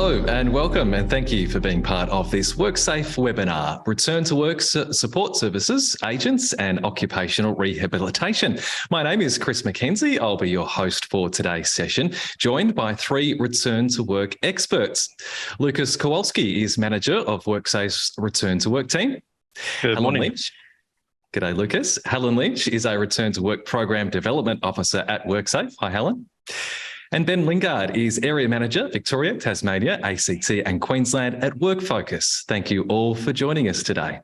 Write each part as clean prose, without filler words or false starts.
Hello and welcome, and thank you for being part of this WorkSafe webinar, Return to Work Support Services, Agents and Occupational Rehabilitation. My name is Chris McKenzie. I'll be your host for today's session, joined by three Return to Work experts. Lucas Kowalski is Manager of WorkSafe's Return to Work team. Good morning. Lynch. G'day, Lucas. Helen Lynch is a Return to Work Program Development Officer at WorkSafe. Hi, Helen. And Ben Lingard is Area Manager, Victoria, Tasmania, ACT and Queensland at WorkFocus. Thank you all for joining us today.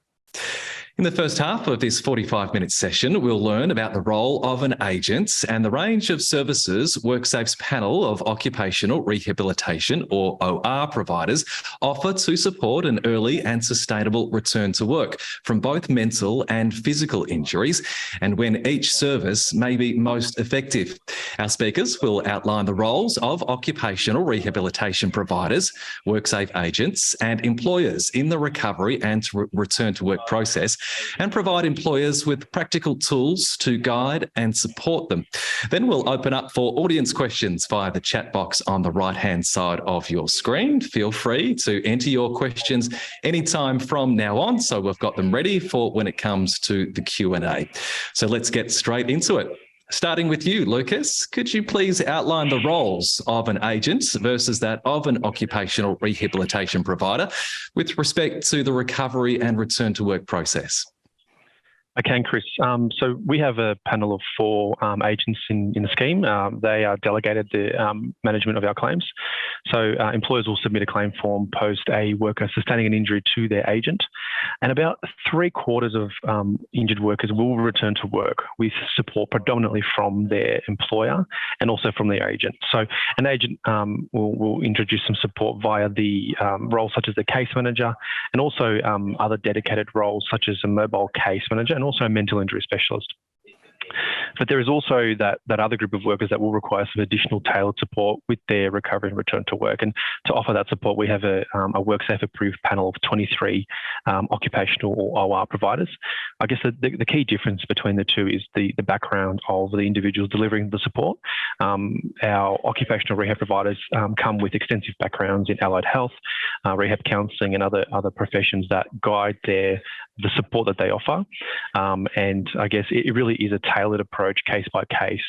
In the first half of this 45-minute session, we'll learn about the role of an agent and the range of services WorkSafe's panel of occupational rehabilitation, or OR providers, offer to support an early and sustainable return to work from both mental and physical injuries, and when each service may be most effective. Our speakers will outline the roles of occupational rehabilitation providers, WorkSafe agents and employers in the recovery and return to work process, and provide employers with practical tools to guide and support them. Then we'll open up for audience questions via the chat box on the right-hand side of your screen. Feel free to enter your questions anytime from now on, so we've got them ready for when it comes to the Q&A. So let's get straight into it. Starting with you, Lucas, could you please outline the roles of an agent versus that of an occupational rehabilitation provider with respect to the recovery and return to work process? I can, Chris. So we have a panel of four agents in the scheme. They are delegated the management of our claims. So employers will submit a claim form post a worker sustaining an injury to their agent. And about 3/4 of injured workers will return to work with support predominantly from their employer and also from their agent. So an agent will introduce some support via the roles such as the case manager and also other dedicated roles such as a mobile case manager and also a mental injury specialist. But there is also that other group of workers that will require some additional tailored support with their recovery and return to work. And to offer that support, we have a WorkSafe approved panel of 23 occupational or OR providers. I guess the key difference between the two is the background of the individuals delivering the support. Our occupational rehab providers come with extensive backgrounds in allied health, rehab counselling and other professions that guide the support that they offer. And I guess it really is a tailored approach, case by case,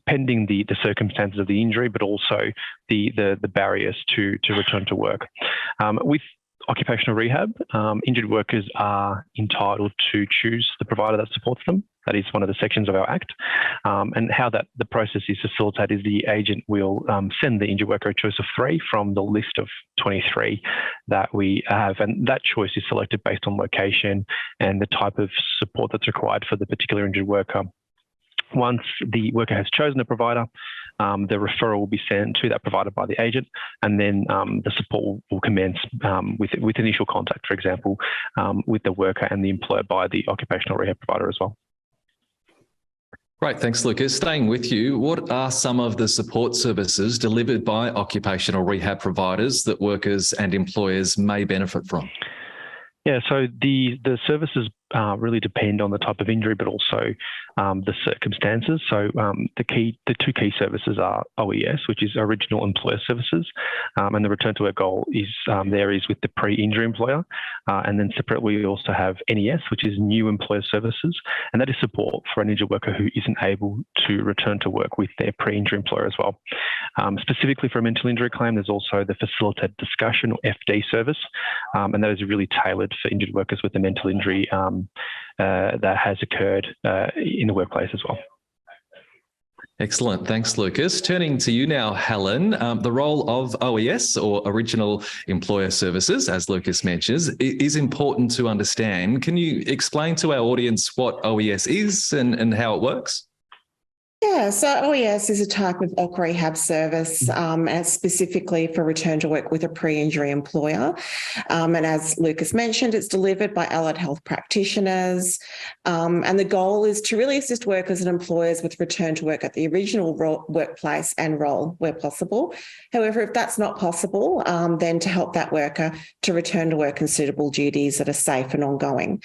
pending the circumstances of the injury, but also the barriers to return to work. With occupational rehab, injured workers are entitled to choose the provider that supports them. That is one of the sections of our Act. And how the process is facilitated is the agent will send the injured worker a choice of 3 from the list of 23 that we have. And that choice is selected based on location and the type of support that's required for the particular injured worker. Once the worker has chosen a provider, the referral will be sent to that provider by the agent, and then the support will commence with initial contact, for example, with the worker and the employer by the occupational rehab provider as well. Great, thanks, Lucas. Staying with you, what are some of the support services delivered by occupational rehab providers that workers and employers may benefit from? Yeah, so the services really depend on the type of injury, but also the circumstances. So the two key services are OES, which is Original Employer Services, and the return to work goal is with the pre-injury employer. And then separately, we also have NES, which is New Employer Services, and that is support for an injured worker who isn't able to return to work with their pre-injury employer as well. Specifically for a mental injury claim, there's also the Facilitated Discussion, or FD service, and that is really tailored for injured workers with a mental injury that has occurred in the workplace as well. Excellent. Thanks, Lucas. Turning to you now, Helen, the role of OES, or Original Employer Services, as Lucas mentions, is important to understand. Can you explain to our audience what OES is and how it works? Yeah, so OES is a type of OC rehab service, as specifically for return to work with a pre-injury employer. And as Lucas mentioned, it's delivered by allied health practitioners. And the goal is to really assist workers and employers with return to work at the original workplace and role where possible. However, if that's not possible, then to help that worker to return to work in suitable duties that are safe and ongoing.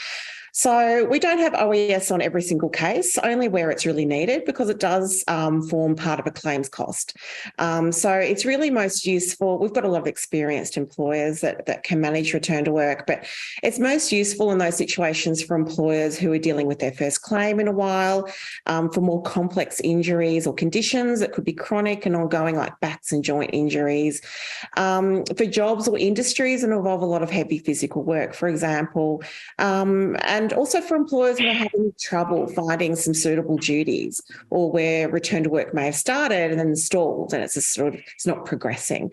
So we don't have OES on every single case, only where it's really needed, because it does form part of a claims cost. So it's really most useful. We've got a lot of experienced employers that can manage return to work, but it's most useful in those situations for employers who are dealing with their first claim in a while, for more complex injuries or conditions that could be chronic and ongoing, like backs and joint injuries, for jobs or industries that involve a lot of heavy physical work, for example, and also for employers who are having trouble finding some suitable duties, or where return to work may have started and then stalled and it's not progressing.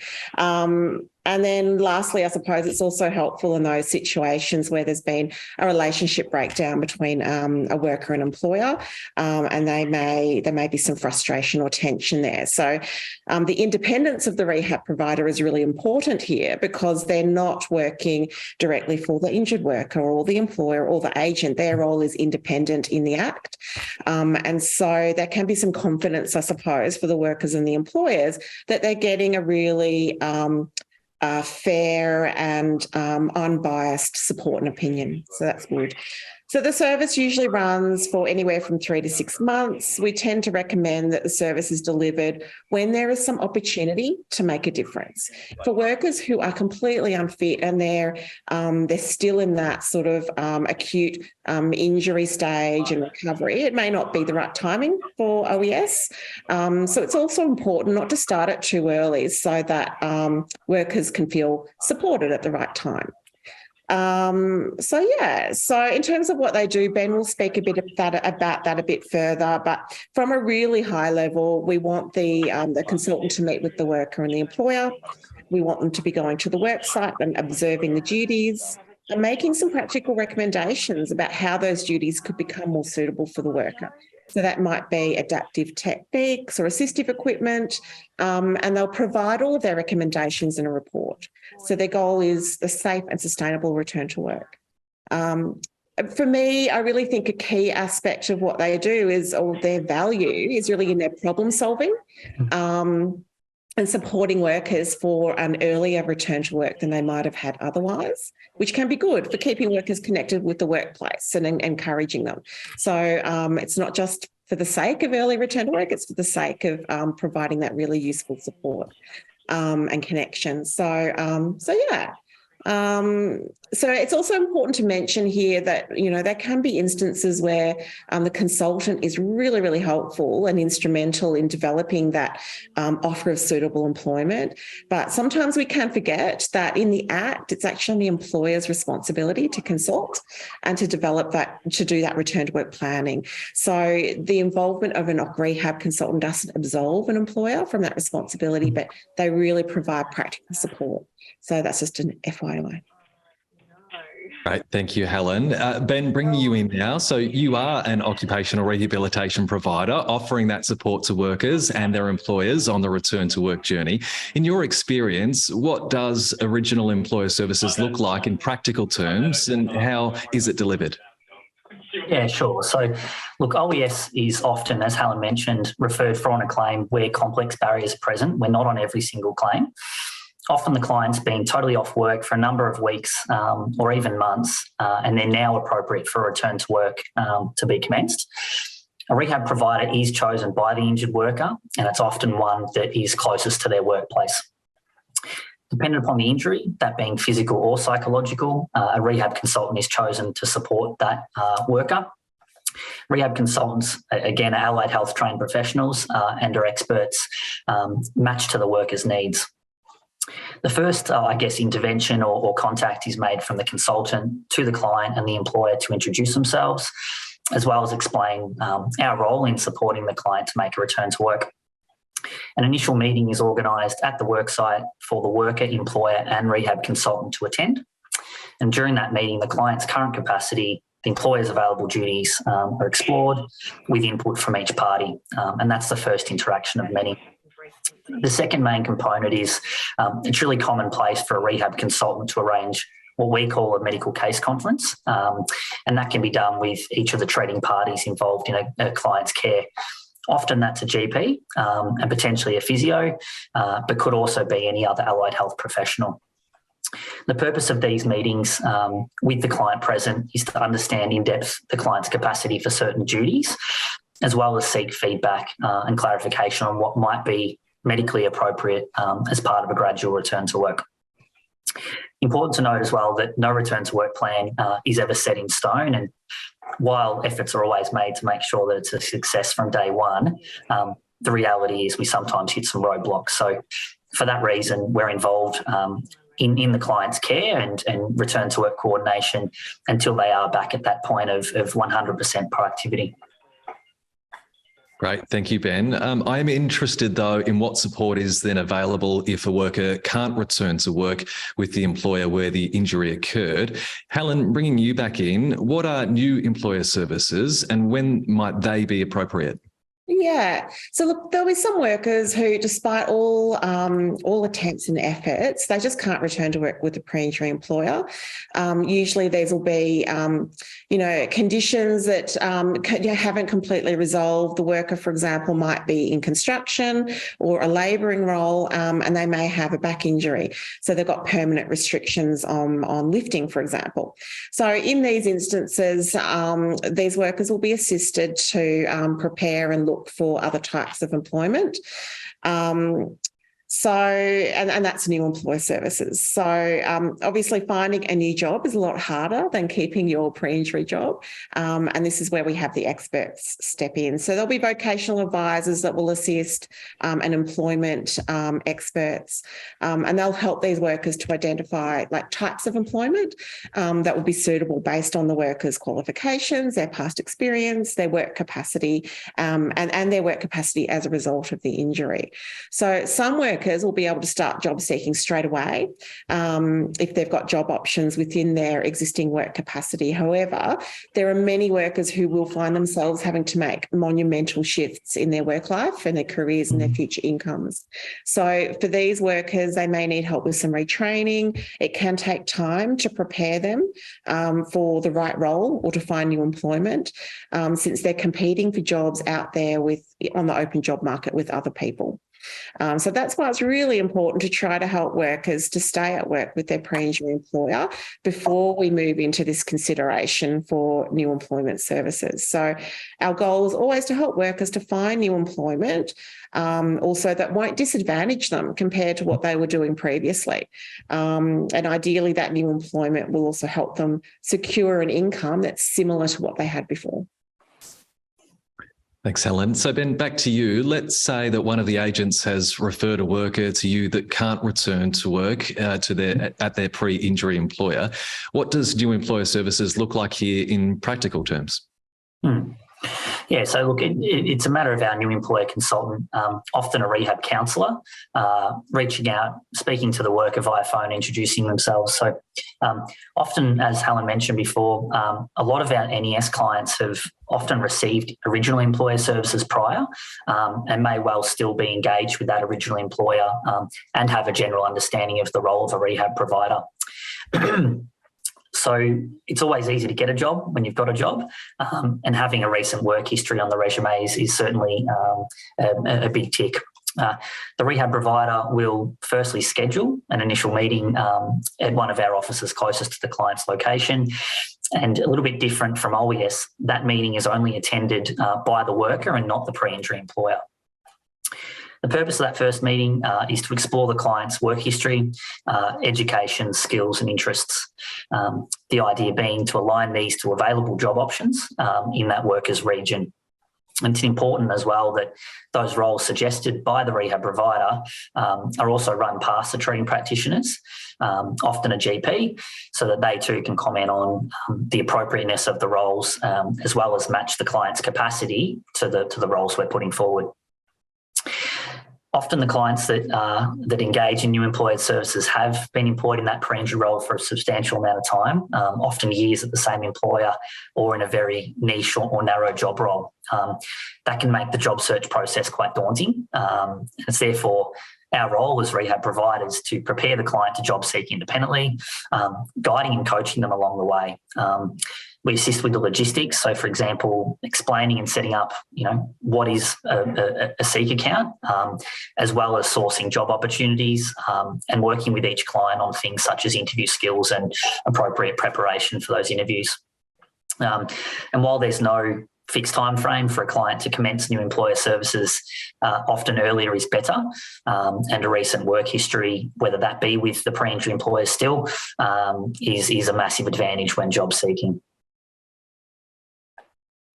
And then lastly, I suppose it's also helpful in those situations where there's been a relationship breakdown between a worker and employer, and there may be some frustration or tension there. So the independence of the rehab provider is really important here, because they're not working directly for the injured worker or the employer or the agent. Their role is independent in the act. And so there can be some confidence, I suppose, for the workers and the employers that they're getting a really fair and unbiased support and opinion. So that's good. So the service usually runs for anywhere from 3 to 6 months. We tend to recommend that the service is delivered when there is some opportunity to make a difference. For workers who are completely unfit and they're still in that sort of acute injury stage and recovery, it may not be the right timing for OES. So it's also important not to start it too early, so that workers can feel supported at the right time. So in terms of what they do, Ben will speak a bit about that a bit further, but from a really high level, we want the consultant to meet with the worker and the employer. We want them to be going to the work site and observing the duties and making some practical recommendations about how those duties could become more suitable for the worker. So that might be adaptive techniques or assistive equipment, and they'll provide all of their recommendations in a report. So their goal is the safe and sustainable return to work. For me, I really think a key aspect of what they do is, or their value is really in their problem solving. And supporting workers for an earlier return to work than they might have had otherwise, which can be good for keeping workers connected with the workplace and encouraging them. So it's not just for the sake of early return to work, it's for the sake of providing that really useful support and connection. So it's also important to mention here that, you know, there can be instances where the consultant is really, really helpful and instrumental in developing that offer of suitable employment. But sometimes we can forget that in the Act, it's actually the employer's responsibility to consult and to develop that, to do that return to work planning. So the involvement of an rehab consultant doesn't absolve an employer from that responsibility, but they really provide practical support. So that's just an FYI. Right. Thank you, Helen. Ben, bringing you in now. So you are an occupational rehabilitation provider offering that support to workers and their employers on the return to work journey. In your experience, what does original employer services look like in practical terms, and how is it delivered? Yeah, sure. So, look, OES is often, as Helen mentioned, referred for on a claim where complex barriers are present. We're not on every single claim. Often the client's been totally off work for a number of weeks or even months, and they're now appropriate for a return to work to be commenced. A rehab provider is chosen by the injured worker, and it's often one that is closest to their workplace. Dependent upon the injury, that being physical or psychological, a rehab consultant is chosen to support that worker. Rehab consultants, again, are allied health trained professionals and are experts matched to the worker's needs. The first, intervention or contact is made from the consultant to the client and the employer to introduce themselves, as well as explain our role in supporting the client to make a return to work. An initial meeting is organised at the worksite for the worker, employer and rehab consultant to attend. And during that meeting, the client's current capacity, the employer's available duties are explored with input from each party. And that's the first interaction of many. The second main component is it's really commonplace for a rehab consultant to arrange what we call a medical case conference, and that can be done with each of the treating parties involved in a client's care. Often that's a GP and potentially a physio, but could also be any other allied health professional. The purpose of these meetings with the client present is to understand in depth the client's capacity for certain duties, as well as seek feedback and clarification on what might be medically appropriate as part of a gradual return to work. Important to note as well that no return to work plan is ever set in stone, and while efforts are always made to make sure that it's a success from day one, the reality is we sometimes hit some roadblocks. So for that reason, we're involved in the client's care and return to work coordination until they are back at that point of 100% productivity. Great. Thank you, Ben. I'm interested, though, in what support is then available if a worker can't return to work with the employer where the injury occurred. Helen, bringing you back in, what are new employer services and when might they be appropriate? Yeah. So look, there'll be some workers who, despite all attempts and efforts, they just can't return to work with a pre-injury employer. Usually these will be, conditions that haven't completely resolved. The worker, for example, might be in construction or a labouring role, and they may have a back injury. So they've got permanent restrictions on lifting, for example. So in these instances, these workers will be assisted to prepare and look for other types of employment. And that's new employer services. So obviously finding a new job is a lot harder than keeping your pre-injury job. And this is where we have the experts step in. So there'll be vocational advisors that will assist and employment experts. And they'll help these workers to identify types of employment that will be suitable based on the worker's qualifications, their past experience, their work capacity, and their work capacity as a result of the injury. So some workers will be able to start job seeking straight away if they've got job options within their existing work capacity. However, there are many workers who will find themselves having to make monumental shifts in their work life and their careers and their future incomes. So for these workers, they may need help with some retraining. It can take time to prepare them for the right role or to find new employment since they're competing for jobs out there on the open job market with other people. So that's why it's really important to try to help workers to stay at work with their pre-injury employer before we move into this consideration for new employment services. So our goal is always to help workers to find new employment, also that won't disadvantage them compared to what they were doing previously. And ideally that new employment will also help them secure an income that's similar to what they had before. Thanks, Helen. So Ben, back to you. Let's say that one of the agents has referred a worker to you that can't return to work at their pre-injury employer. What does new employer services look like here in practical terms? Yeah, so look, it's a matter of our new employer consultant, often a rehab counsellor, reaching out, speaking to the worker via phone, introducing themselves. So often, as Helen mentioned before, a lot of our NES clients have often received original employer services prior and may well still be engaged with that original employer and have a general understanding of the role of a rehab provider. So it's always easy to get a job when you've got a job, and having a recent work history on the resume is certainly a big tick. The rehab provider will firstly schedule an initial meeting at one of our offices closest to the client's location. And a little bit different from OES, that meeting is only attended by the worker and not the pre-injury employer. The purpose of that first meeting is to explore the client's work history, education, skills and interests. The idea being to align these to available job options in that worker's region. And it's important as well that those roles suggested by the rehab provider are also run past the treating practitioners, often a GP, so that they too can comment on the appropriateness of the roles as well as match the client's capacity to the roles we're putting forward. Often the clients that engage in new employer services have been employed in that pre-injury role for a substantial amount of time, often years at the same employer or in a very niche or narrow job role. That can make the job search process quite daunting. It's therefore our role as rehab providers to prepare the client to job seek independently, guiding and coaching them along the way. We assist with the logistics. So, for example, explaining and setting up, what is a Seek account, as well as sourcing job opportunities, and working with each client on things such as interview skills and appropriate preparation for those interviews. And while there's no fixed time frame for a client to commence new employer services, often earlier is better, and a recent work history, whether that be with the pre-injury employer still, is a massive advantage when job seeking.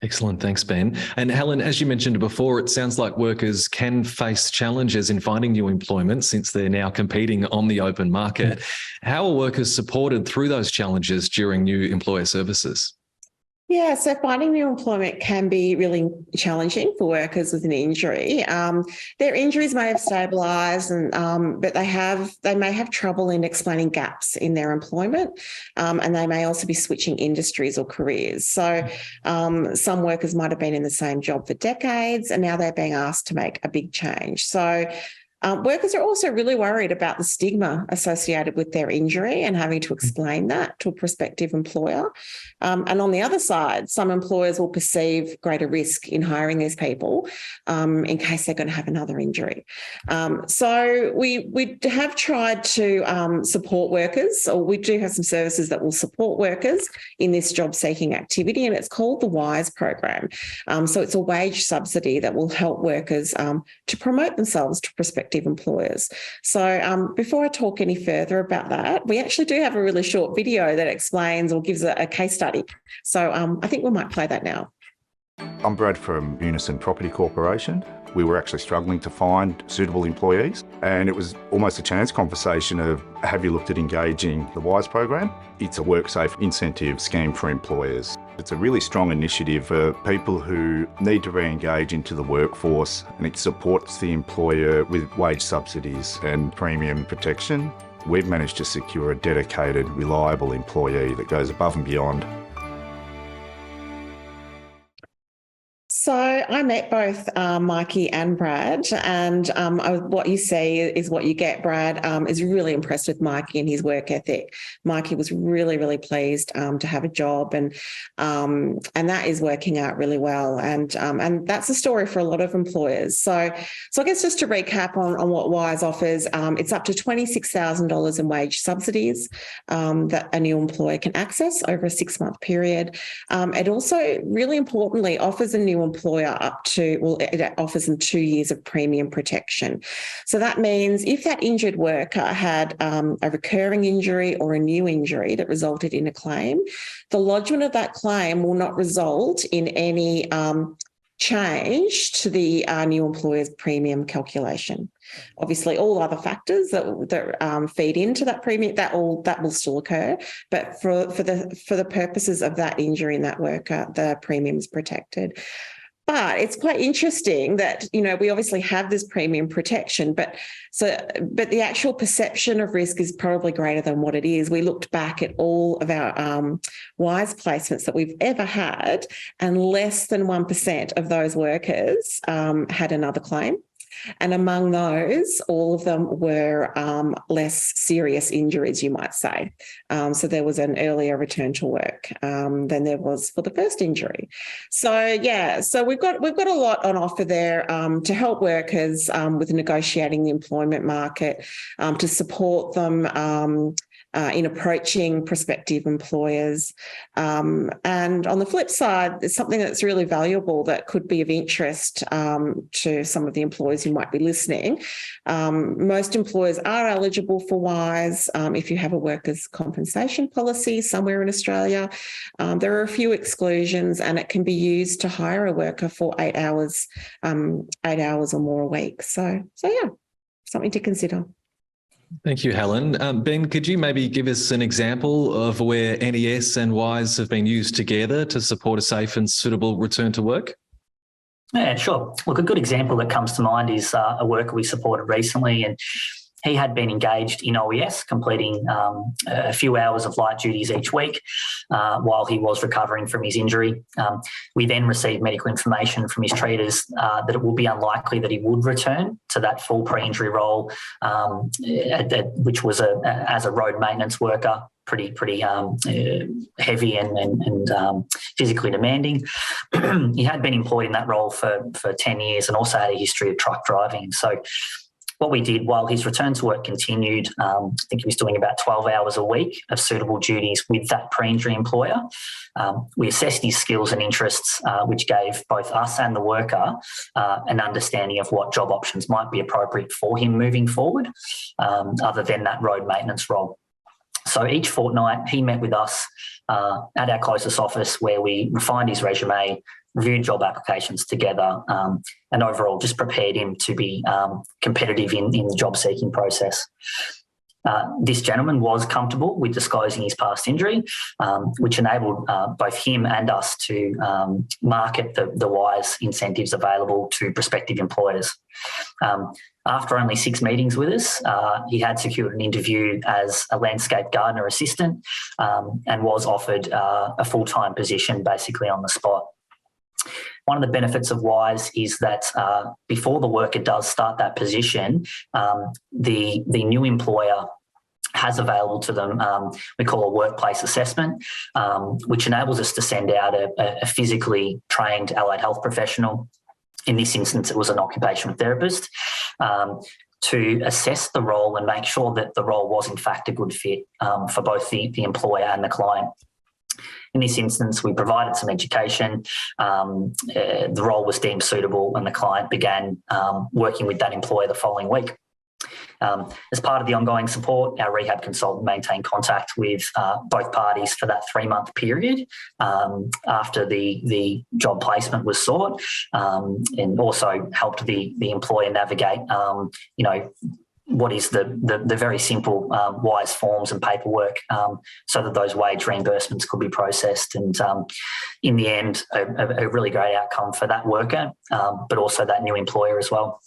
Excellent. Thanks, Ben. And Helen, as you mentioned before, it sounds like workers can face challenges in finding new employment since they're now competing on the open market. How are workers supported through those challenges during new employer services? Yeah, so finding new employment can be really challenging for workers with an injury. Their injuries may have stabilised, but they may have trouble in explaining gaps in their employment, and they may also be switching industries or careers. So some workers might have been in the same job for decades, and now they're being asked to make a big change. So workers are also really worried about the stigma associated with their injury and having to explain that to a prospective employer. And on the other side, some employers will perceive greater risk in hiring these people in case they're going to have another injury. So we have tried to support workers, or we do have some services that will support workers in this job seeking activity, and it's called the WISE program. So it's a wage subsidy that will help workers to promote themselves to prospective employers. So before I talk any further about that, we actually do have a really short video that explains or gives a case study. So I think we might play that now. I'm Brad from Unison Property Corporation. We were actually struggling to find suitable employees, and it was almost a chance conversation of, have you looked at engaging the WISE program? It's a WorkSafe incentive scheme for employers. It's a really strong initiative for people who need to re-engage into the workforce, and it supports the employer with wage subsidies and premium protection. We've managed to secure a dedicated, reliable employee that goes above and beyond. So I met both Mikey and Brad, and what you see is what you get. Brad is really impressed with Mikey and his work ethic. Mikey was really, really pleased to have a job, and that is working out really well. And that's a story for a lot of employers. So I guess just to recap on what WISE offers, it's up to $26,000 in wage subsidies that a new employer can access over a 6-month period. It also, really importantly, offers a new employer it offers them 2 years of premium protection. So that means if that injured worker had a recurring injury or a new injury that resulted in a claim, the lodgement of that claim will not result in any change to the new employer's premium calculation. Obviously, all other factors that feed into that premium, that will still occur, but for the purposes of that injury in that worker, the premium is protected. But it's quite interesting that, we obviously have this premium protection, but the actual perception of risk is probably greater than what it is. We looked back at all of our WISE placements that we've ever had, and less than 1% of those workers had another claim. And among those, all of them were less serious injuries, you might say. So there was an earlier return to work than there was for the first injury. So we've got a lot on offer there to help workers with negotiating the employment market, to support them in approaching prospective employers. And on the flip side, there's something that's really valuable that could be of interest to some of the employers who might be listening. Most employers are eligible for WISE if you have a workers' compensation policy somewhere in Australia. There are a few exclusions, and it can be used to hire a worker for 8 hours or more a week. So yeah, something to consider. Thank you, Helen. Ben, could you maybe give us an example of where NES and WISE have been used together to support a safe and suitable return to work? Yeah, sure. Look, a good example that comes to mind is a worker we supported recently, and he had been engaged in OES, completing a few hours of light duties each week while he was recovering from his injury. We then received medical information from his treaters that it will be unlikely that he would return to that full pre-injury role, which was as a road maintenance worker pretty heavy and physically demanding. He had been employed in that role for 10 years and also had a history of truck driving. So what we did while his return to work continued, I think he was doing about 12 hours a week of suitable duties with that pre-injury employer. We assessed his skills and interests, which gave both us and the worker an understanding of what job options might be appropriate for him moving forward, other than that road maintenance role. So each fortnight, he met with us at our closest office where we refined his resume, reviewed job applications together, and overall just prepared him to be competitive in the job seeking process. This gentleman was comfortable with disclosing his past injury, which enabled both him and us to market the WISE incentives available to prospective employers. After only 6 meetings with us, he had secured an interview as a landscape gardener assistant and was offered a full-time position basically on the spot. One of the benefits of WISE is that before the worker does start that position, the new employer has available to them, we call a workplace assessment, which enables us to send out a physically trained allied health professional. In this instance, it was an occupational therapist, to assess the role and make sure that the role was in fact a good fit for both the employer and the client. In this instance, we provided some education. The role was deemed suitable and the client began working with that employer the following week. As part of the ongoing support, our rehab consultant maintained contact with both parties for that 3-month period after the job placement was sought, and also helped the employer navigate, what is the very simple WISE forms and paperwork so that those wage reimbursements could be processed. And in the end, a really great outcome for that worker, but also that new employer as well.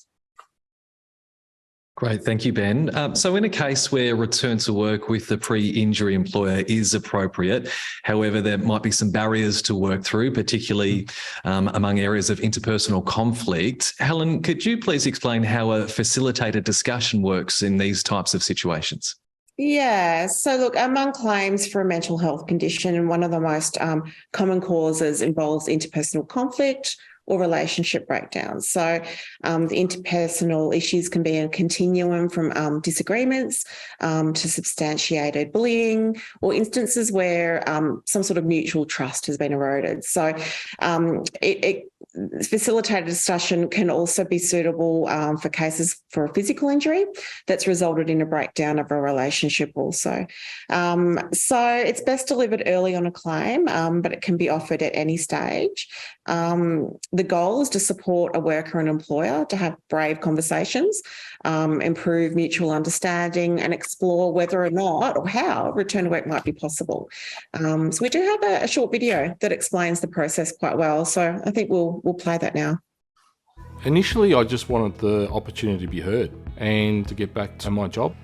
Great. Thank you, Ben. So in a case where return to work with the pre-injury employer is appropriate, however, there might be some barriers to work through, particularly among areas of interpersonal conflict. Helen, could you please explain how a facilitated discussion works in these types of situations? Yeah, so look, among claims for a mental health condition, one of the most common causes involves interpersonal conflict or relationship breakdowns. So the interpersonal issues can be a continuum from disagreements to substantiated bullying, or instances where some sort of mutual trust has been eroded. So facilitated discussion can also be suitable for cases for a physical injury that's resulted in a breakdown of a relationship also. So it's best delivered early on a claim, but it can be offered at any stage. The goal is to support a worker and employer to have brave conversations, improve mutual understanding, and explore whether or not or how return to work might be possible. So we do have a short video that explains the process quite well. So I think we'll play that now. Initially, I just wanted the opportunity to be heard and to get back to my job.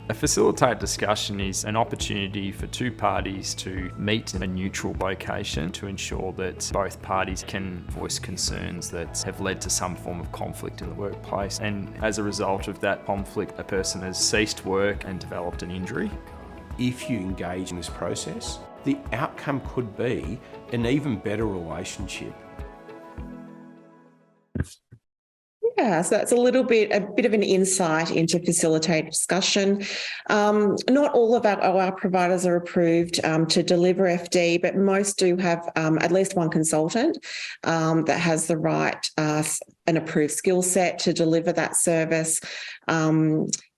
A facilitated discussion is an opportunity for two parties to meet in a neutral location to ensure that both parties can voice concerns that have led to some form of conflict in the workplace. And as a result of that conflict, a person has ceased work and developed an injury. If you engage in this process, the outcome could be an even better relationship. Yeah, so that's a bit of an insight into facilitated discussion. Not all of our OR providers are approved to deliver FD, but most do have at least one consultant that has the right and approved skill set to deliver that service.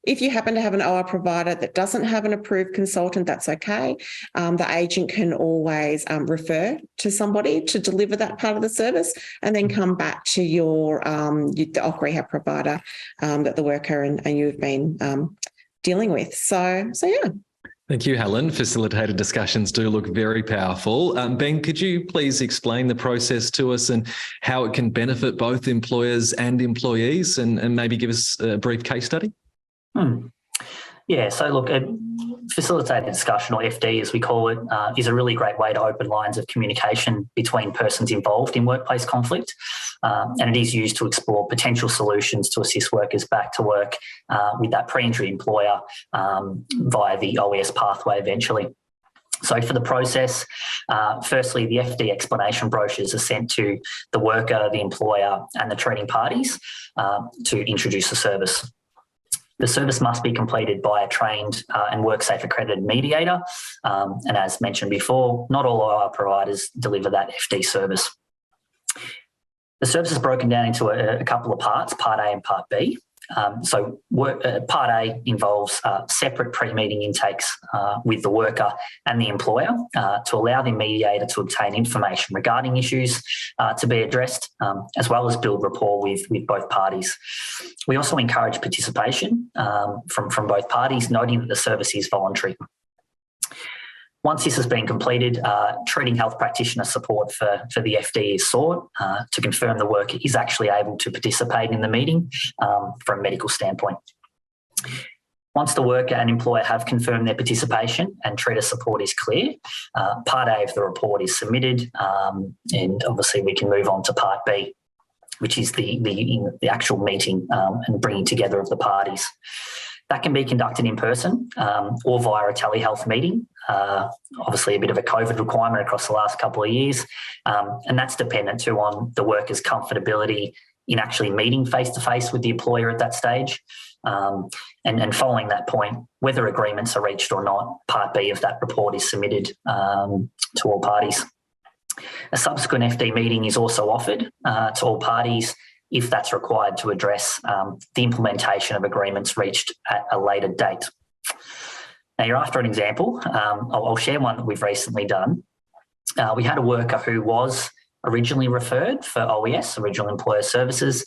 If you happen to have an OR provider that doesn't have an approved consultant, that's okay. The agent can always refer to somebody to deliver that part of the service and then come back to the OC rehab provider that the worker and you've been dealing with. So yeah. Thank you, Helen. Facilitated discussions do look very powerful. Ben, could you please explain the process to us and how it can benefit both employers and employees, and maybe give us a brief case study? Yeah, so look, a facilitated discussion, or FD as we call it, is a really great way to open lines of communication between persons involved in workplace conflict, and it is used to explore potential solutions to assist workers back to work with that pre-injury employer via the OES pathway eventually. So for the process, firstly, the FD explanation brochures are sent to the worker, the employer and the treating parties to introduce the service. The service must be completed by a trained and WorkSafe accredited mediator. And as mentioned before, not all OR providers deliver that FD service. The service is broken down into a couple of parts, Part A and Part B. Part A involves separate pre-meeting intakes with the worker and the employer to allow the mediator to obtain information regarding issues to be addressed, as well as build rapport with both parties. We also encourage participation from both parties, noting that the service is voluntary. Once this has been completed, treating health practitioner support for the FD is sought to confirm the worker is actually able to participate in the meeting from a medical standpoint. Once the worker and employer have confirmed their participation and treater support is clear, Part A of the report is submitted, and obviously we can move on to Part B, which is the actual meeting and bringing together of the parties. That can be conducted in person or via a telehealth meeting. Obviously, a bit of a COVID requirement across the last couple of years, and that's dependent too on the worker's comfortability in actually meeting face-to-face with the employer at that stage. And following that point, whether agreements are reached or not, Part B of that report is submitted to all parties. A subsequent FD meeting is also offered to all parties if that's required to address the implementation of agreements reached at a later date. Now, you're after an example. I'll share one that we've recently done. We had a worker who was originally referred for OES, Original Employer Services.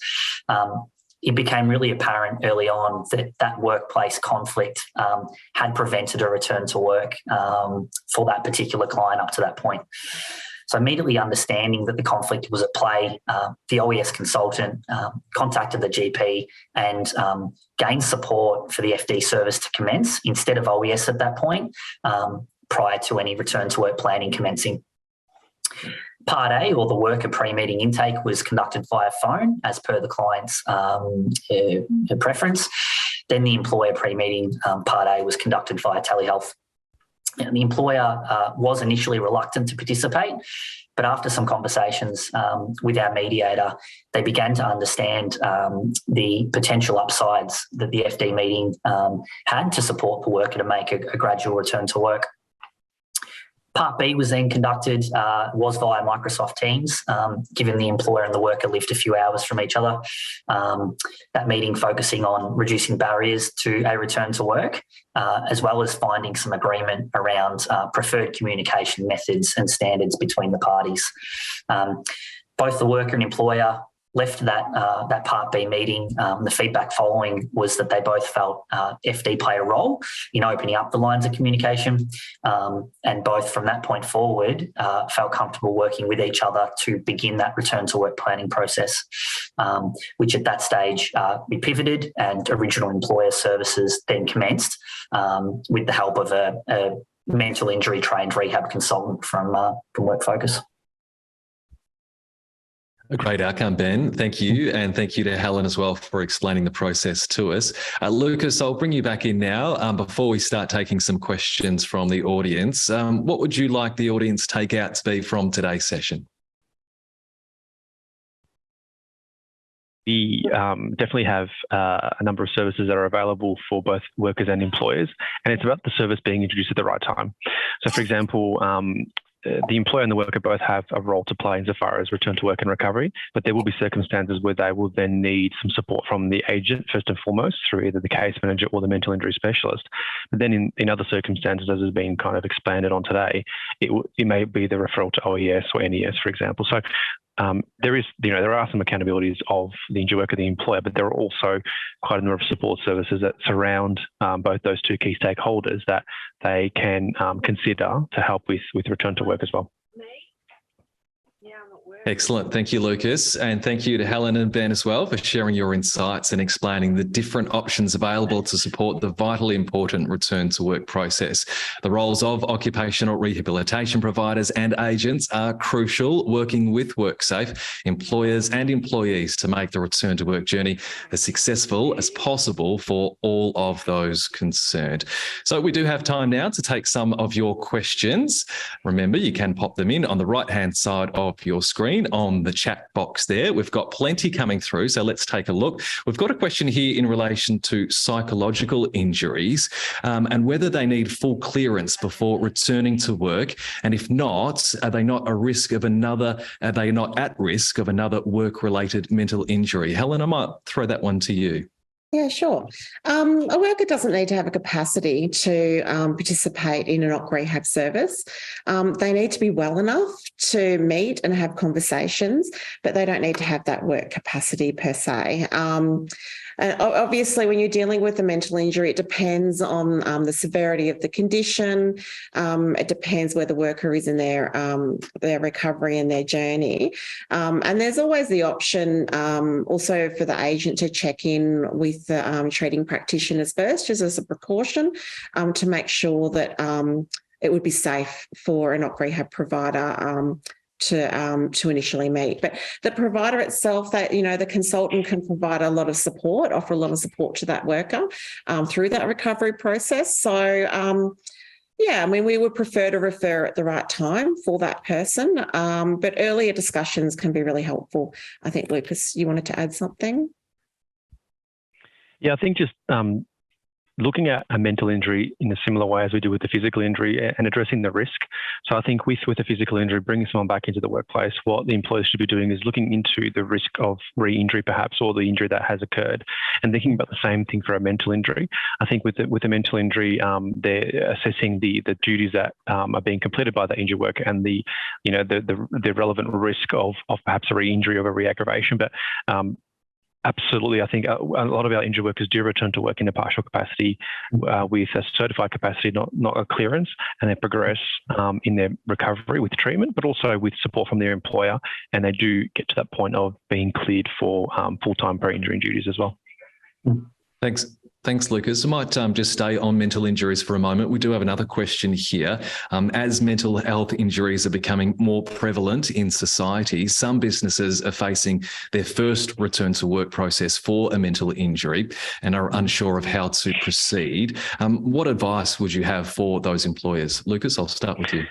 It became really apparent early on that workplace conflict had prevented a return to work for that particular client up to that point. So immediately understanding that the conflict was at play, the OES consultant contacted the GP and gained support for the FD service to commence instead of OES at that point, prior to any return to work planning commencing. Part A, or the worker pre-meeting intake, was conducted via phone as per the client's preference. Then the employer pre-meeting, Part A, was conducted via telehealth. The employer was initially reluctant to participate, but after some conversations with our mediator, they began to understand the potential upsides that the FD meeting had to support the worker to make a gradual return to work. Part B was then conducted, was via Microsoft Teams, given the employer and the worker lived a few hours from each other. That meeting focusing on reducing barriers to a return to work, as well as finding some agreement around preferred communication methods and standards between the parties. Both the worker and employer left that Part B meeting. The feedback following was that they both felt FD played a role in opening up the lines of communication, and both from that point forward felt comfortable working with each other to begin that return to work planning process, which at that stage we pivoted and Original Employer Services then commenced with the help of a mental injury trained rehab consultant from WorkFocus. A great outcome, Ben. Thank you. And thank you to Helen as well for explaining the process to us. Lucas, I'll bring you back in now. Before we start taking some questions from the audience, what would you like the audience takeout to be from today's session? We definitely have a number of services that are available for both workers and employers, and it's about the service being introduced at the right time. So, for example, the employer and the worker both have a role to play insofar as return to work and recovery, but there will be circumstances where they will then need some support from the agent, first and foremost, through either the case manager or the mental injury specialist. But then in other circumstances, as has been kind of expanded on today, it may be the referral to OES or NES, for example. So there are some accountabilities of the injured worker, the employer, but there are also quite a number of support services that surround both those two key stakeholders that they can consider to help with return to work as well. Yeah, I'm at work. Excellent. Thank you, Lucas. And thank you to Helen and Ben as well for sharing your insights and explaining the different options available to support the vitally important return to work process. The roles of occupational rehabilitation providers and agents are crucial, working with WorkSafe, employers and employees to make the return to work journey as successful as possible for all of those concerned. So we do have time now to take some of your questions. Remember, you can pop them in on the right-hand side of your screen on the chat box there. We've got plenty coming through, so let's take a look. We've got a question here in relation to psychological injuries and whether they need full clearance before returning to work. And if not, are they not at risk of another work-related mental injury? Helen, I might throw that one to you. Yeah, sure. A worker doesn't need to have a capacity to participate in an OC rehab service. They need to be well enough to meet and have conversations, but they don't need to have that work capacity per se. And obviously, when you're dealing with a mental injury, it depends on the severity of the condition. It depends where the worker is in their recovery and their journey. And there's always the option also for the agent to check in with the treating practitioners first, just as a precaution, to make sure that it would be safe for an OC rehab provider to initially meet. But the provider itself, the consultant can provide a lot of support, offer a lot of support to that worker through that recovery process. So, we would prefer to refer at the right time for that person, but earlier discussions can be really helpful. I think, Lucas, you wanted to add something? Yeah, I think just looking at a mental injury in a similar way as we do with the physical injury and addressing the risk. So I think with a physical injury, bringing someone back into the workplace, what the employer should be doing is looking into the risk of re-injury perhaps, or the injury that has occurred, and thinking about the same thing for a mental injury. I think with a mental injury, they're assessing the duties that are being completed by the injured worker and the relevant risk of perhaps a re-injury or a re-aggravation. But absolutely. I think a lot of our injured workers do return to work in a partial capacity with a certified capacity, not a clearance, and they progress in their recovery with treatment, but also with support from their employer. And they do get to that point of being cleared for full-time pre-injury duties as well. Thanks, Lucas. I might just stay on mental injuries for a moment. We do have another question here. As mental health injuries are becoming more prevalent in society, some businesses are facing their first return to work process for a mental injury and are unsure of how to proceed. What advice would you have for those employers? Lucas, I'll start with you.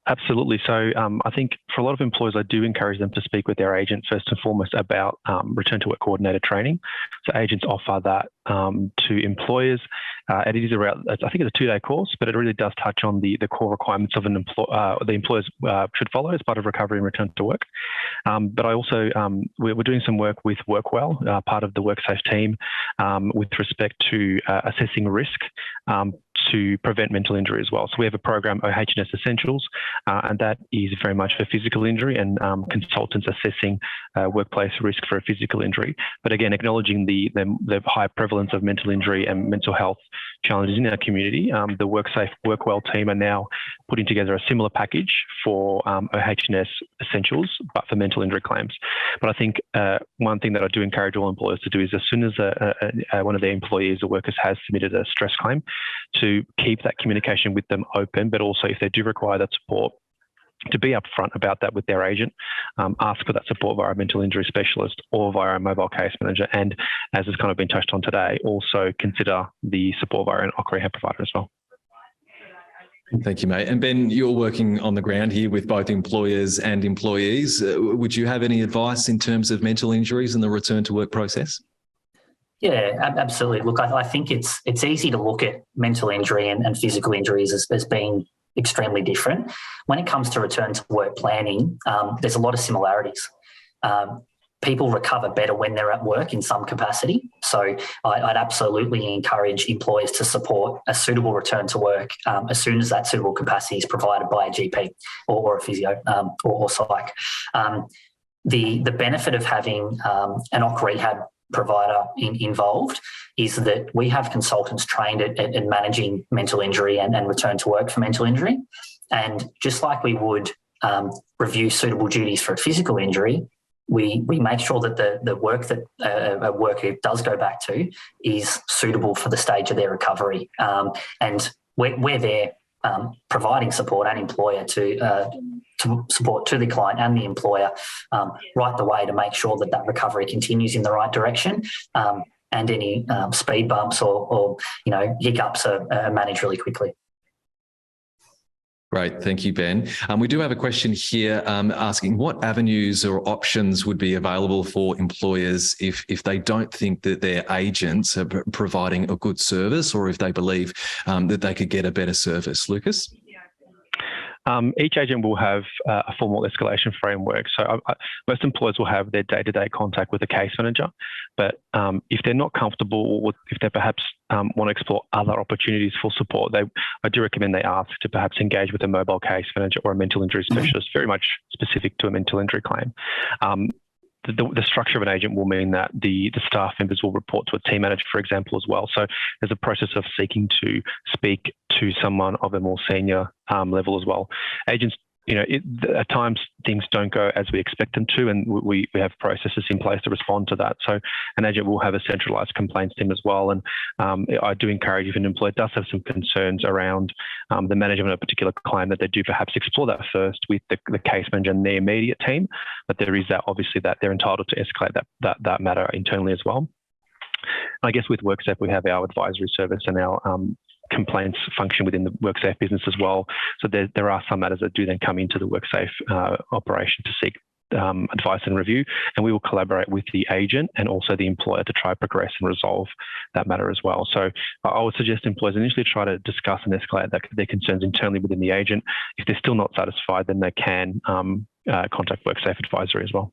Absolutely. So I think for a lot of employers, I do encourage them to speak with their agent first and foremost about return to work coordinator training. So agents offer that to employers. It is around, I think it's a 2-day course, but it really does touch on the core requirements of the employers should follow as part of recovery and return to work. But I also, we're doing some work with WorkWell, part of the WorkSafe team, with respect to assessing risk to prevent mental injury as well. So we have a program, OHS Essentials, and that is very much for physical injury and consultants assessing workplace risk for a physical injury. But again, acknowledging the high prevalence of mental injury and mental health challenges in our community, the WorkSafe WorkWell team are now putting together a similar package for OHS Essentials, but for mental injury claims. But I think one thing that I do encourage all employers to do is as soon as one of their employees or workers has submitted a stress claim, to keep that communication with them open, but also if they do require that support, to be upfront about that with their agent, ask for that support via a mental injury specialist or via a mobile case manager. And as has kind of been touched on today, also consider the support via an OC rehab provider as well. Thank you, mate. And Ben, you're working on the ground here with both employers and employees. Would you have any advice in terms of mental injuries and the return to work process? Yeah, absolutely. Look, I think it's easy to look at mental injury and physical injuries as being extremely different. When it comes to return to work planning, there's a lot of similarities. People recover better when they're at work in some capacity. So I'd absolutely encourage employers to support a suitable return to work as soon as that suitable capacity is provided by a GP or a physio or psych. The benefit of having an OC rehab provider involved is that we have consultants trained at managing mental injury and return to work for mental injury. And just like we would review suitable duties for a physical injury, we make sure that the work that a worker does go back to is suitable for the stage of their recovery. And we're there providing support and employer to support to the client and the employer right the way to make sure that recovery continues in the right direction. And any speed bumps or hiccups are managed really quickly. Great. Thank you, Ben. We do have a question here asking what avenues or options would be available for employers if they don't think that their agents are providing a good service, or if they believe that they could get a better service. Lucas? Each agent will have a formal escalation framework. So most employers will have their day-to-day contact with a case manager, but if they're not comfortable, or if they perhaps want to explore other opportunities for support, I do recommend they ask to perhaps engage with a mobile case manager or a mental injury specialist, very much specific to a mental injury claim. The structure of an agent will mean that the staff members will report to a team manager, for example, as well. So there's a process of seeking to speak to someone of a more senior level as well. Agents, at times things don't go as we expect them to, and we have processes in place to respond to that. So an agent will have a centralised complaints team as well. And I do encourage, if an employer does have some concerns around the management of a particular claim, that they do perhaps explore that first with the case manager and their immediate team. But there is that, obviously, that they're entitled to escalate that matter internally as well. I guess with WorkSafe, we have our advisory service and our complaints function within the WorkSafe business as well. So there are some matters that do then come into the WorkSafe operation to seek advice and review, and we will collaborate with the agent and also the employer to try to progress and resolve that matter as well. So I would suggest employers initially try to discuss and escalate their concerns internally within the agent. If they're still not satisfied, then they can contact WorkSafe Advisory as well.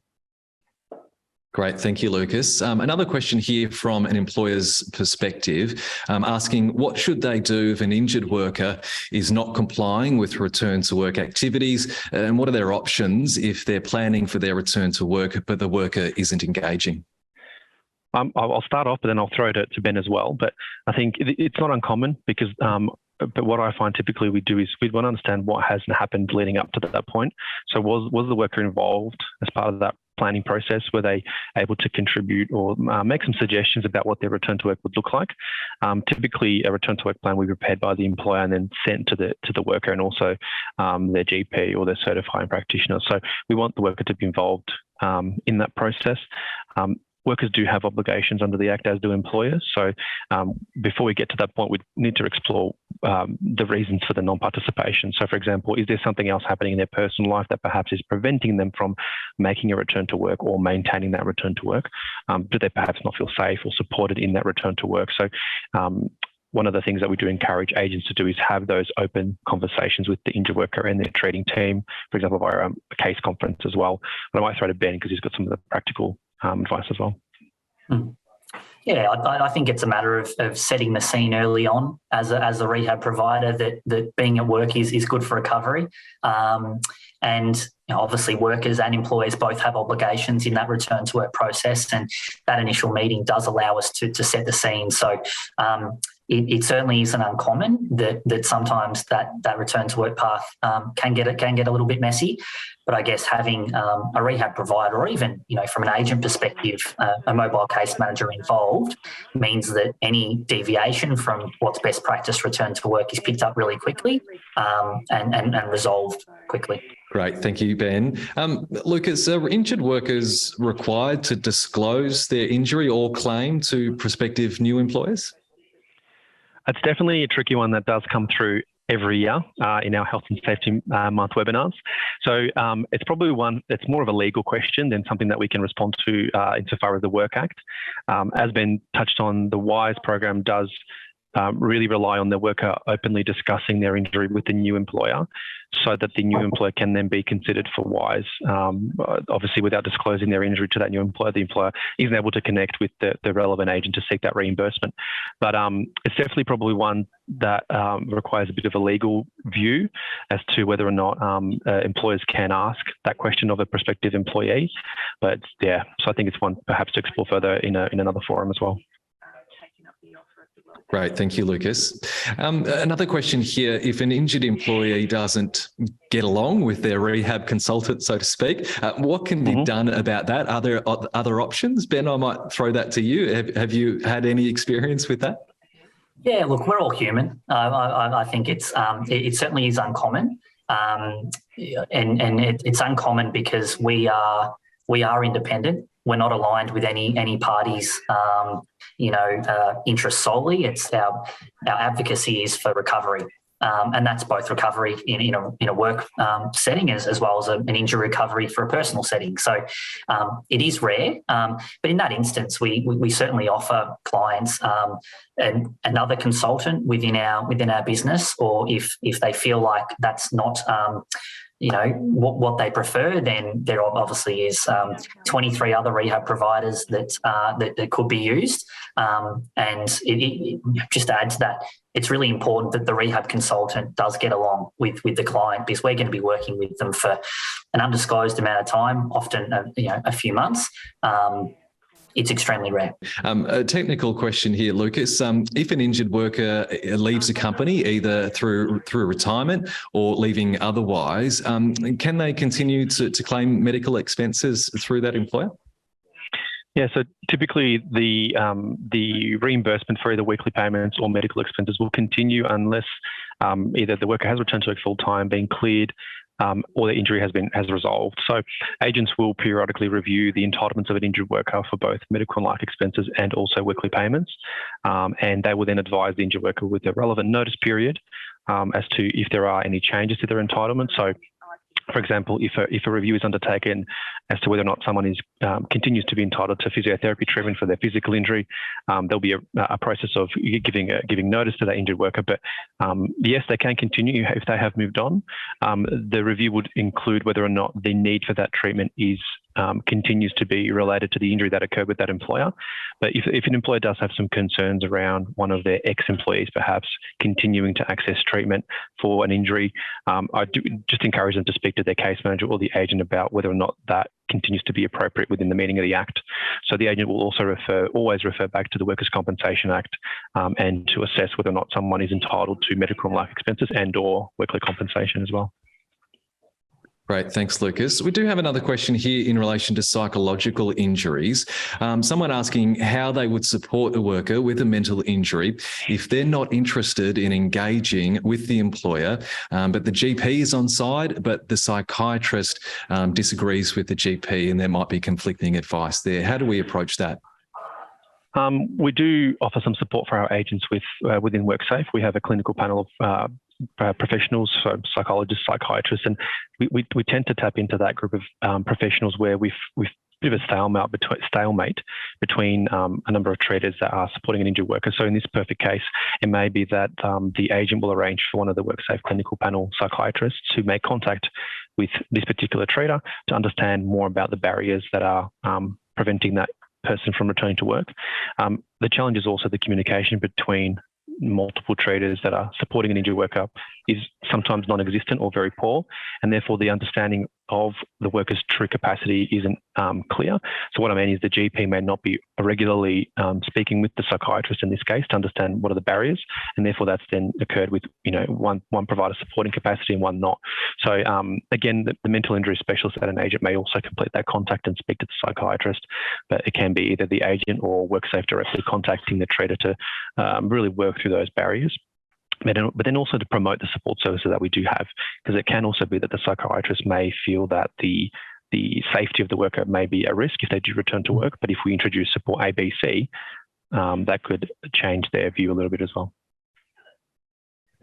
Great. Thank you, Lucas. Another question here from an employer's perspective, asking what should they do if an injured worker is not complying with return to work activities, and what are their options if they're planning for their return to work but the worker isn't engaging? I'll start off, but then I'll throw it to Ben as well. But I think it's not uncommon because but what I find typically we do is we want to understand what hasn't happened leading up to that point. So was the worker involved as part of that planning process? Were they able to contribute or make some suggestions about what their return to work would look like? Typically, a return to work plan will be prepared by the employer and then sent to the worker and also their GP or their certifying practitioner. So we want the worker to be involved in that process. Workers do have obligations under the Act, as do employers. So before we get to that point, we need to explore the reasons for the non-participation. So, for example, is there something else happening in their personal life that perhaps is preventing them from making a return to work or maintaining that return to work? Do they perhaps not feel safe or supported in that return to work? So one of the things that we do encourage agents to do is have those open conversations with the injured worker and their treating team, for example, via a case conference as well. But I might throw to Ben because he's got some of the practical advice as well. Yeah, I think it's a matter of setting the scene early on as a rehab provider that being at work is good for recovery. And obviously workers and employers both have obligations in that return to work process, and that initial meeting does allow us to set the scene. So it certainly isn't uncommon that sometimes that return to work path can get a little bit messy. But I guess having a rehab provider, or even from an agent perspective, a mobile case manager involved, means that any deviation from what's best practice return to work is picked up really quickly and resolved quickly. Great. Thank you, Ben. Lucas, are injured workers required to disclose their injury or claim to prospective new employers? It's definitely a tricky one that does come through every year in our Health and Safety Month webinars. So it's probably one that's more of a legal question than something that we can respond to insofar as the Work Act. As Ben touched on, the WISE program does really rely on the worker openly discussing their injury with the new employer so that the new employer can then be considered for WISE. Obviously, without disclosing their injury to that new employer, the employer isn't able to connect with the relevant agent to seek that reimbursement. But it's definitely probably one that requires a bit of a legal view as to whether or not employers can ask that question of a prospective employee. But yeah, so I think it's one perhaps to explore further in another forum as well. Great. Thank you, Lucas. Another question here. If an injured employee doesn't get along with their rehab consultant, so to speak, what can be done about that? Are there other options? Ben, I might throw that to you. Have you had any experience with that? Yeah, look, we're all human. I think it certainly is uncommon. And it's uncommon because we are independent. We're not aligned with any parties, interests solely. It's our advocacy is for recovery, and that's both recovery in a work setting as well as an injury recovery for a personal setting. So it is rare, but in that instance, we certainly offer clients another consultant within our business, or if they feel like that's not what they prefer, then there obviously is 23 other rehab providers that could be used. And just to add to that, it's really important that the rehab consultant does get along with the client, because we're going to be working with them for an undisclosed amount of time, often a few months. It's extremely rare. A technical question here, Lucas. If an injured worker leaves a company, either through retirement or leaving otherwise, can they continue to claim medical expenses through that employer? Yeah, so typically the reimbursement for either weekly payments or medical expenses will continue unless either the worker has returned to work full time, being cleared, or the injury has resolved. So agents will periodically review the entitlements of an injured worker for both medical and life expenses and also weekly payments. And they will then advise the injured worker with a relevant notice period as to if there are any changes to their entitlement. So, for example, if a review is undertaken as to whether or not someone continues to be entitled to physiotherapy treatment for their physical injury, there'll be a process of giving notice to that injured worker. But yes, they can continue if they have moved on. The review would include whether or not the need for that treatment continues to be related to the injury that occurred with that employer. But if an employer does have some concerns around one of their ex-employees perhaps continuing to access treatment for an injury, I do just encourage them to speak to their case manager or the agent about whether or not that continues to be appropriate within the meaning of the Act. So the agent will also always refer back to the Workers' Compensation Act and to assess whether or not someone is entitled to medical and life expenses and or weekly compensation as well. Great. Thanks, Lucas. We do have another question here in relation to psychological injuries. Someone asking how they would support a worker with a mental injury if they're not interested in engaging with the employer, but the GP is on side, but the psychiatrist disagrees with the GP and there might be conflicting advice there. How do we approach that? We do offer some support for our agents within WorkSafe. We have a clinical panel of professionals, so psychologists, psychiatrists, and we tend to tap into that group of professionals where we've a bit of a stalemate between a number of treaters that are supporting an injured worker. So in this perfect case, it may be that the agent will arrange for one of the WorkSafe clinical panel psychiatrists to make contact with this particular treater to understand more about the barriers that are preventing that person from returning to work. The challenge is also the communication between multiple treaters that are supporting an injured worker is sometimes non-existent or very poor, and therefore the understanding of the worker's true capacity isn't clear. So what I mean is the GP may not be regularly speaking with the psychiatrist in this case to understand what are the barriers, and therefore that's then occurred with one provider supporting capacity and one not. So again, the mental injury specialist at an agent may also complete that contact and speak to the psychiatrist, but it can be either the agent or WorkSafe directly contacting the treater to really work through those barriers. But then also to promote the support services that we do have, because it can also be that the psychiatrist may feel that the safety of the worker may be at risk if they do return to work. But if we introduce support ABC, that could change their view a little bit as well.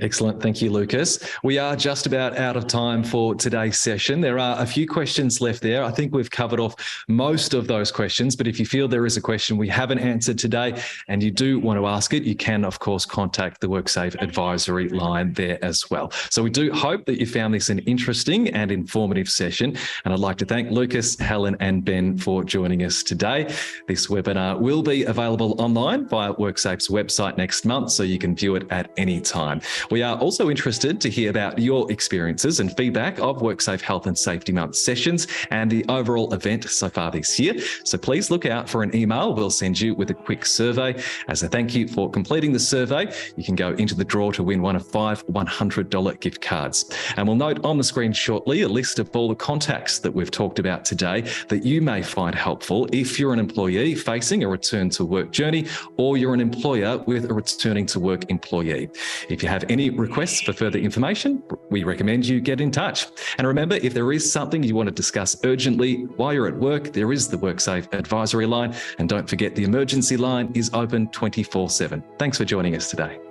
Excellent. Thank you, Lucas. We are just about out of time for today's session. There are a few questions left there. I think we've covered off most of those questions, but if you feel there is a question we haven't answered today and you do want to ask it, you can, of course, contact the WorkSafe advisory line there as well. So we do hope that you found this an interesting and informative session. And I'd like to thank Lucas, Helen and Ben for joining us today. This webinar will be available online via WorkSafe's website next month, so you can view it at any time. We are also interested to hear about your experiences and feedback of WorkSafe Health and Safety Month sessions and the overall event so far this year. So please look out for an email we'll send you with a quick survey. As a thank you for completing the survey, you can go into the draw to win one of 5 $100 gift cards. And we'll note on the screen shortly a list of all the contacts that we've talked about today that you may find helpful if you're an employee facing a return to work journey or you're an employer with a returning to work employee. If you have any requests for further information, we recommend you get in touch. And remember, if there is something you want to discuss urgently while you're at work, there is the WorkSafe advisory line. And don't forget, the emergency line is open 24/7. Thanks for joining us today.